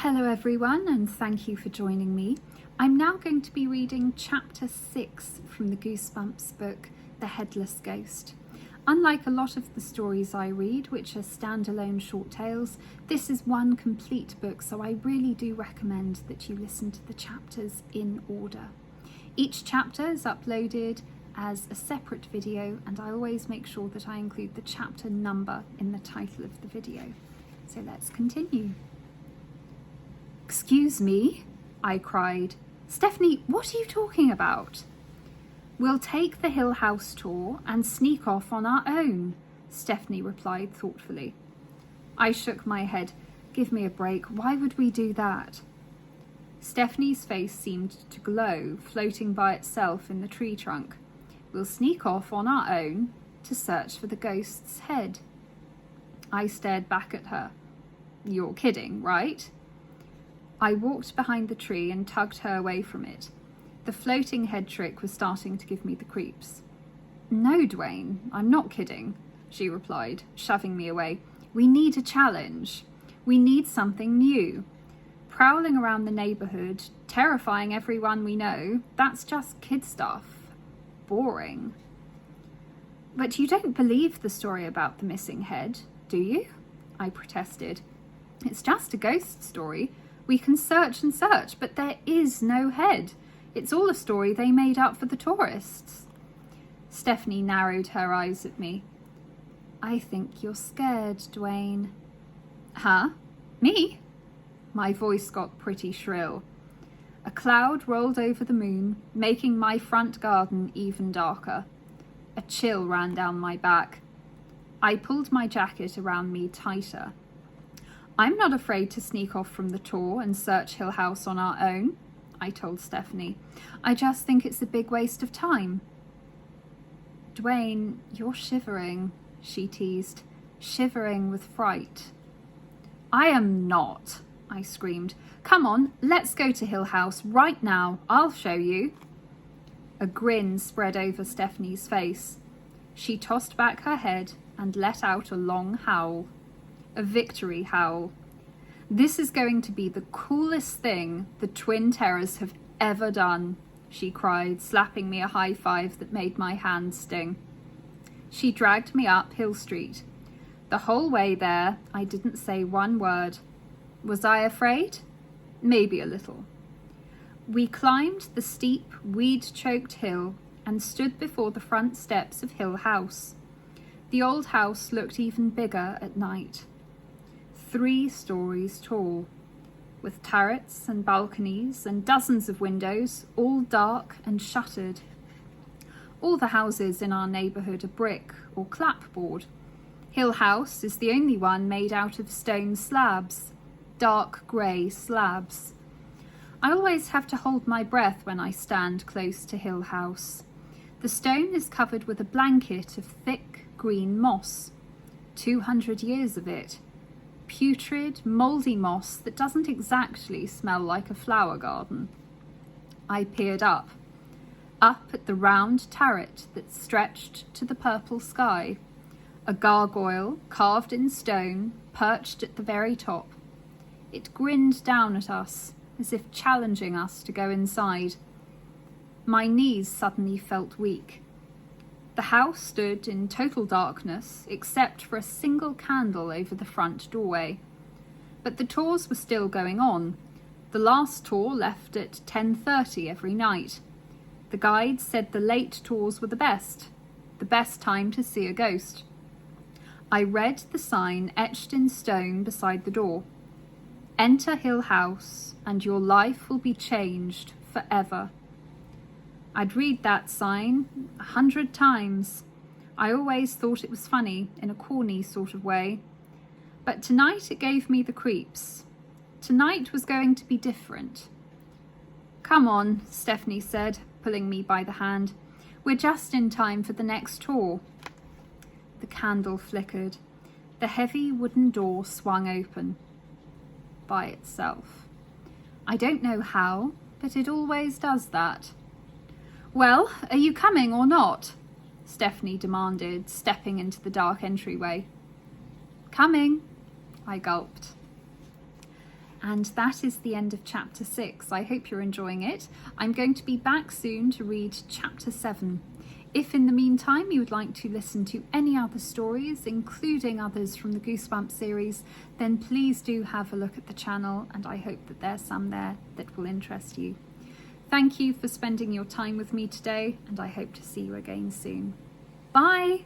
Hello everyone, and thank you for joining me. I'm now going to be reading chapter 6 from the Goosebumps book, The Headless Ghost. Unlike a lot of the stories I read, which are standalone short tales, this is one complete book, so I really do recommend that you listen to the chapters in order. Each chapter is uploaded as a separate video, and I always make sure that I include the chapter number in the title of the video. So let's continue. "Excuse me," I cried. "Stephanie, what are you talking about?" "We'll take the Hill House tour and sneak off on our own," Stephanie replied thoughtfully. I shook my head. "Give me a break. Why would we do that?" Stephanie's face seemed to glow, floating by itself in the tree trunk. "We'll sneak off on our own to search for the ghost's head." I stared back at her. "You're kidding, right?" I walked behind the tree and tugged her away from it. The floating head trick was starting to give me the creeps. "No, Dwayne, I'm not kidding," she replied, shoving me away. "We need a challenge. We need something new. Prowling around the neighborhood, terrifying everyone we know, that's just kid stuff. Boring." "But you don't believe the story about the missing head, do you?" I protested. "It's just a ghost story. We can search and search, but there is no head. It's all a story they made up for the tourists." Stephanie narrowed her eyes at me. "I think you're scared, Dwayne." "Huh? Me?" My voice got pretty shrill. A cloud rolled over the moon, making my front garden even darker. A chill ran down my back. I pulled my jacket around me tighter. "I'm not afraid to sneak off from the tour and search Hill House on our own," I told Stephanie. "I just think it's a big waste of time." "Dwayne, you're shivering," she teased, "shivering with fright." "I am not," I screamed. "Come on, let's go to Hill House right now. I'll show you." A grin spread over Stephanie's face. She tossed back her head and let out a long howl. A victory howl. "This is going to be the coolest thing the Twin Terrors have ever done," she cried, slapping me a high five that made my hands sting. She dragged me up Hill Street. The whole way there, I didn't say one word. Was I afraid? Maybe a little. We climbed the steep, weed-choked hill and stood before the front steps of Hill House. The old house looked even bigger at night. 3 stories tall, with turrets and balconies and dozens of windows, all dark and shuttered. All the houses in our neighbourhood are brick or clapboard. Hill House is the only one made out of stone slabs, dark grey slabs. I always have to hold my breath when I stand close to Hill House. The stone is covered with a blanket of thick green moss. 200 years of it. Putrid, mouldy moss that doesn't exactly smell like a flower garden. I peered up at the round turret that stretched to the purple sky. A gargoyle, carved in stone, perched at the very top. It grinned down at us, as if challenging us to go inside. My knees suddenly felt weak. The house stood in total darkness, except for a single candle over the front doorway. But the tours were still going on. The last tour left at 10:30 every night. The guide said the late tours were the best time to see a ghost. I read the sign etched in stone beside the door. "Enter Hill House, and your life will be changed forever." I'd read that sign 100 times. I always thought it was funny, in a corny sort of way. But tonight it gave me the creeps. Tonight was going to be different. "Come on," Stephanie said, pulling me by the hand. "We're just in time for the next tour." The candle flickered. The heavy wooden door swung open. By itself. I don't know how, but it always does that. "Well, are you coming or not?" Stephanie demanded, stepping into the dark entryway. "Coming," I gulped. And that is the end of chapter 6. I hope you're enjoying it. I'm going to be back soon to read chapter 7. If in the meantime you would like to listen to any other stories, including others from the Goosebumps series, then please do have a look at the channel, and I hope that there's some there that will interest you. Thank you for spending your time with me today, and I hope to see you again soon. Bye!